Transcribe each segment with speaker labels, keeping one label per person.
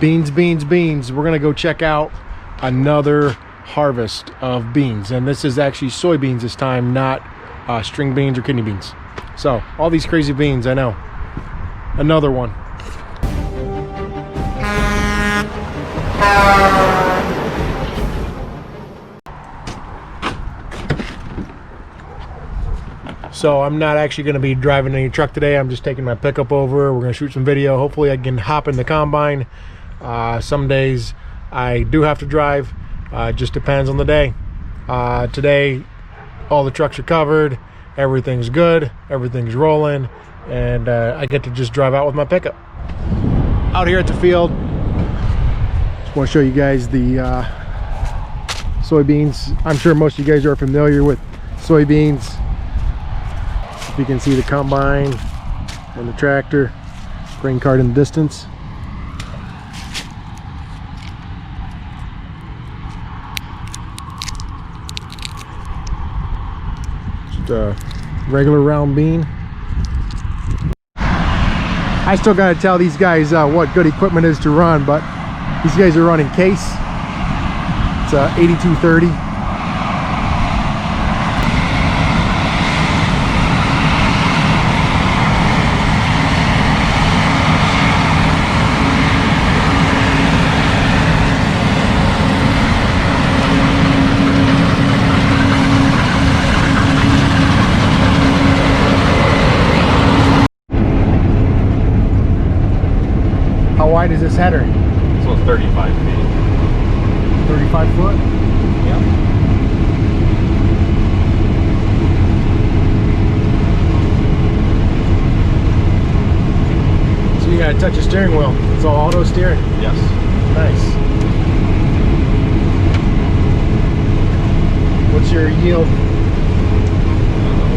Speaker 1: Beans, beans, beans. We're gonna go check out another harvest of beans, and this is actually soybeans this time, not string beans or kidney beans. So all these crazy beans, I know. Another one. So I'm not actually going to be driving any truck today. I'm just taking my pickup over. We're going to shoot some video. Hopefully I can hop in the combine. Some days I do have to drive. It just depends on the day. Today all the trucks are covered. Everything's good. Everything's rolling. And I get to just drive out with my pickup. Out here at the field. Just want to show you guys the soybeans. I'm sure most of you guys are familiar with soybeans. If you can see the combine and the tractor, grain cart in the distance. Just a regular round bean. I still got to tell these guys what good equipment is to run, but these guys are running Case. It's a 8230. How wide is this header?
Speaker 2: This one's 35 feet.
Speaker 1: 35 foot?
Speaker 2: Yep.
Speaker 1: So you gotta touch the steering wheel. It's all auto steering?
Speaker 2: Yes.
Speaker 1: Nice. What's your yield?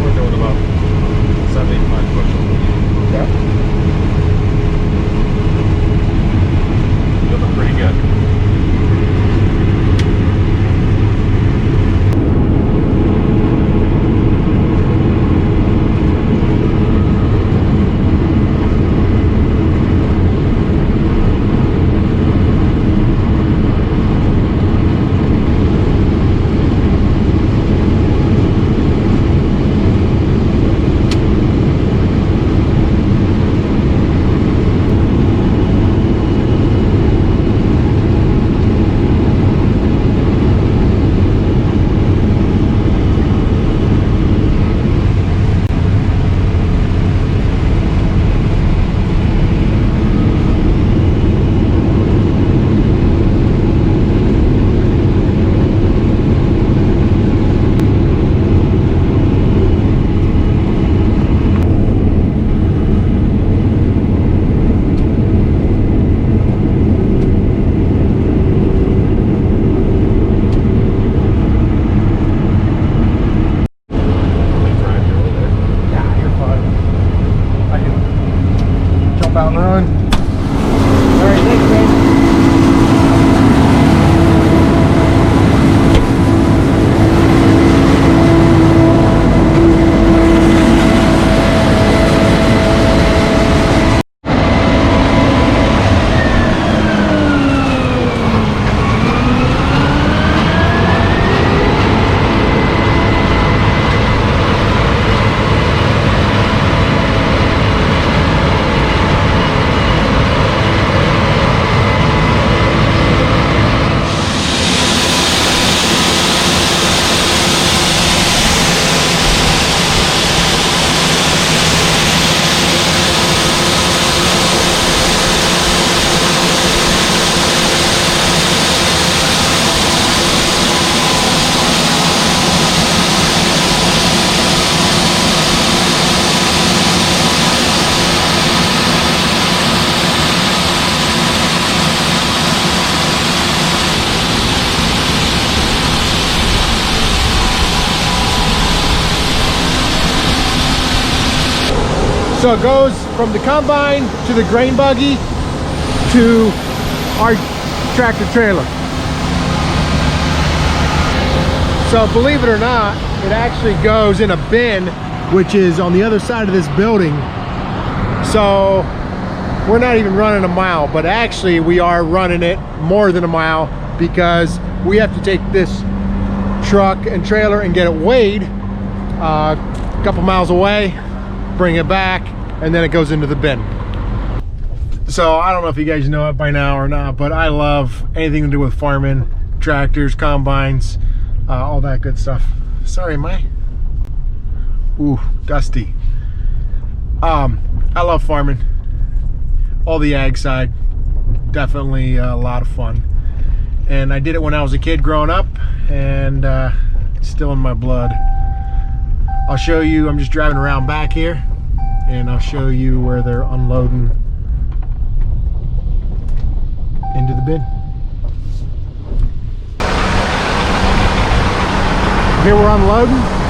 Speaker 2: We're doing about 75 bushels.
Speaker 1: Yeah.
Speaker 2: Looking pretty good.
Speaker 1: Out and run. All right, thanks, man. So it goes from the combine to the grain buggy to our tractor trailer. So believe it or not, it actually goes in a bin, which is on the other side of this building. So we're not even running a mile, but actually we are running it more than a mile because we have to take this truck and trailer and get it weighed a couple miles away, bring it back, and then it goes into the bin. So I don't know if you guys know it by now or not, but I love anything to do with farming, tractors, combines, all that good stuff. Sorry, ooh, dusty. I love farming. All the ag side, definitely a lot of fun. And I did it when I was a kid growing up, and it's still in my blood. I'll show you, I'm just driving around back here, and I'll show you where they're unloading into the bin. Here we're unloading.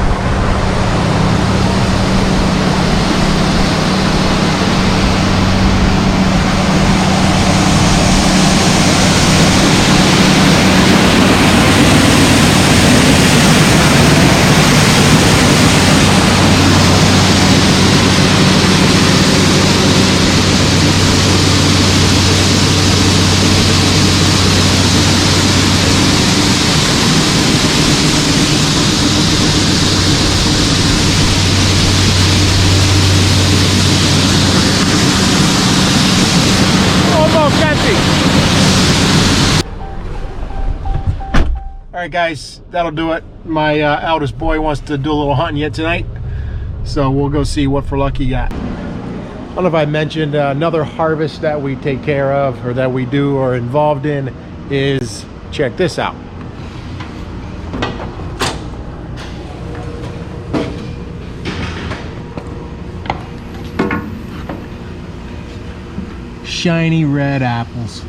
Speaker 1: Alright guys, that'll do it. My eldest boy wants to do a little hunting yet tonight, so we'll go see what for luck he got. I don't know if I mentioned another harvest that we take care of, or that we do or involved in, is, check this out. Shiny red apples.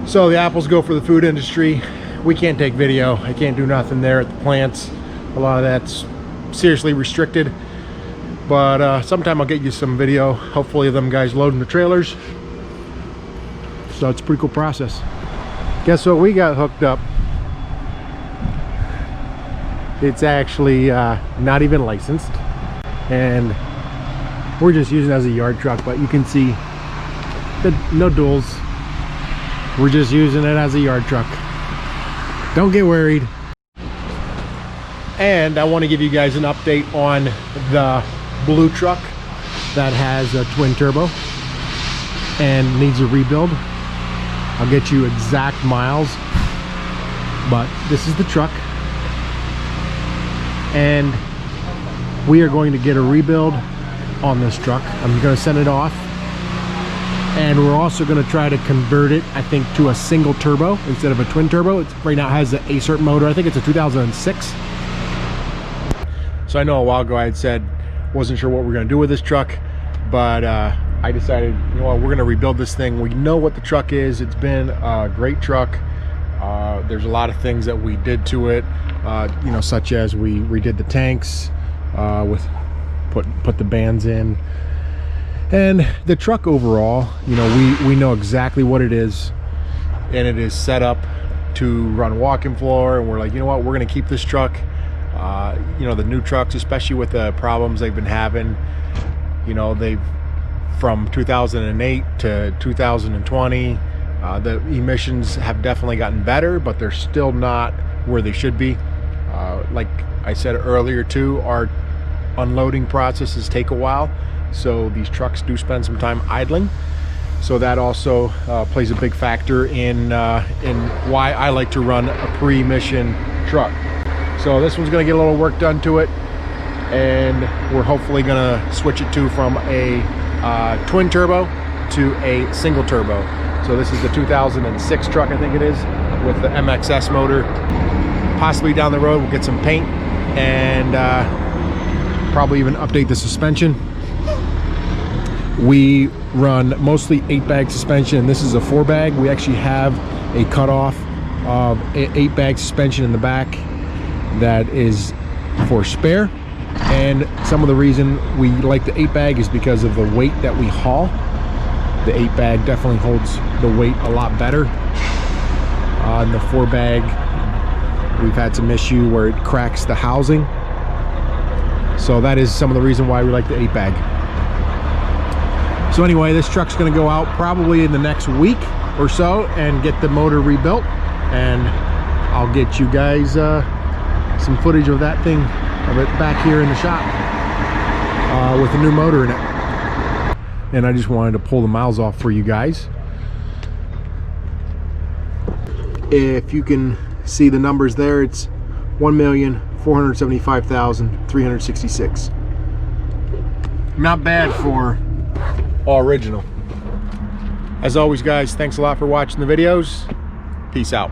Speaker 1: So the apples go for the food industry. We can't take video. I can't do nothing there at the plants. A lot of that's seriously restricted. But sometime I'll get you some video, hopefully of them guys loading the trailers. So it's a pretty cool process. Guess what we got hooked up? It's actually not even licensed. And we're just using it as a yard truck, but you can see no duals. We're just using it as a yard truck. Don't get worried. And I want to give you guys an update on the blue truck that has a twin turbo and needs a rebuild. I'll get you exact miles, but this is the truck, and we are going to get a rebuild on this truck. I'm going to send it off. And we're also going to try to convert it, I think, to a single turbo instead of a twin turbo. It right now has an ACERT motor. I think it's a 2006. So I know a while ago I had said wasn't sure what we're going to do with this truck, but I decided, you know what, we're going to rebuild this thing. We know what the truck is. It's been a great truck. There's a lot of things that we did to it, you know, such as we redid the tanks, put the bands in. And the truck overall, you know, we know exactly what it is, and it is set up to run walking floor, and we're like, you know what, we're going to keep this truck. You know, the new trucks, especially with the problems they've been having, you know, from 2008 to 2020, the emissions have definitely gotten better, but they're still not where they should be. Like I said earlier too, our unloading processes take a while. So these trucks do spend some time idling. So that also plays a big factor in why I like to run a pre-emission truck. So this one's going to get a little work done to it, and we're hopefully going to switch it from a twin turbo to a single turbo. So this is the 2006 truck, I think it is, with the MXS motor. Possibly down the road we'll get some paint and probably even update the suspension. We run mostly 8-bag suspension, and this is a 4-bag. We actually have a cutoff of 8-bag suspension in the back that is for spare. And some of the reason we like the 8-bag is because of the weight that we haul. The 8-bag definitely holds the weight a lot better. On the 4-bag, we've had some issue where it cracks the housing. So that is some of the reason why we like the 8-bag. So anyway, this truck's gonna go out probably in the next week or so and get the motor rebuilt, and I'll get you guys some footage of that thing, of it back here in the shop with a new motor in it. And I just wanted to pull the miles off for you guys. If you can see the numbers there, it's 1,475,366. Not bad for all original. As always, guys, thanks a lot for watching the videos. Peace out.